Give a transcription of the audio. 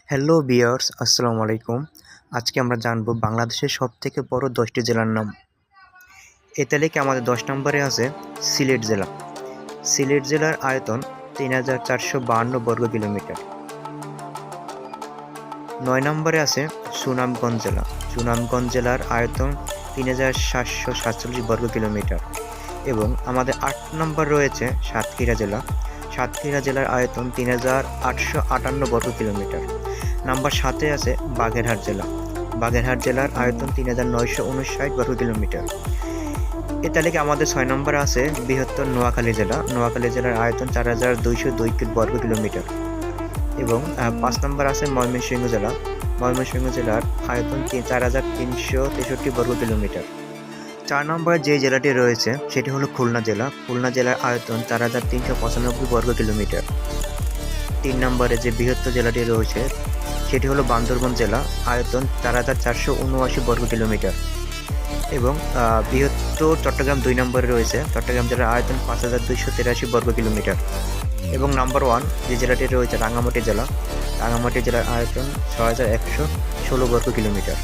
Hello viewers, আসসালামু আলাইকুম। আজকে আমরা জানব বাংলাদেশের সবথেকে বড় 10টি জেলার নাম। এ তালিকায় আমাদের 10 নম্বরে আছে সিলেট জেলা। সিলেট জেলার আয়তন ৩,৪৫২ বর্গ কিলোমিটার। 9 নম্বরে আছে সুনামগঞ্জ জেলা। সুনামগঞ্জ জেলার আয়তন ৩,৭৪৭ বর্গ কিলোমিটার। এবং আমাদের 8 নম্বর রয়েছে সাতক্ষীরা জেলা। সাতক্ষীরা জেলার আয়তন ৩,৮৫৮ বর্গ কিলোমিটার। নাম্বার 7-এ আছে বাগেরহাট জেলা। বাগেরহাট জেলার আয়তন ৩,৯৫৯ বর্গ কিলোমিটার। এ তালিকায় আমাদের 6 নম্বরে আছে বৃহত্তর নোয়াখালী জেলা। নোয়াখালী জেলার আয়তন ৪,২০২ বর্গ কিলোমিটার। এবং 5 নম্বর আছে ময়মনসিংহ জেলা। ময়মনসিংহ জেলার আয়তন ৪,৩৬৩ বর্গ কিলোমিটার। 4 নম্বরে যে জেলাটি রয়েছে সেটি হলো খুলনা জেলা। খুলনা জেলার আয়তন ৪,৩৯৫ বর্গ কিলোমিটার। 3 নম্বরে যে বৃহত্তর জেলাটি রয়েছে সেটি হলো বান্দরবান জেলা। আয়তন ৪,৪৭৯ বর্গ কিলোমিটার। এবং বৃহত্তর চট্টগ্রাম 2 নম্বরে রয়েছে। চট্টগ্রাম জেলার আয়তন ৫,২৮৩ বর্গ কিলোমিটার। এবং নাম্বার 1 যে জেলাটি রয়েছে রাঙ্গামাটি জেলা। রাঙ্গামাটি জেলার আয়তন ৬,১১৬ বর্গ কিলোমিটার।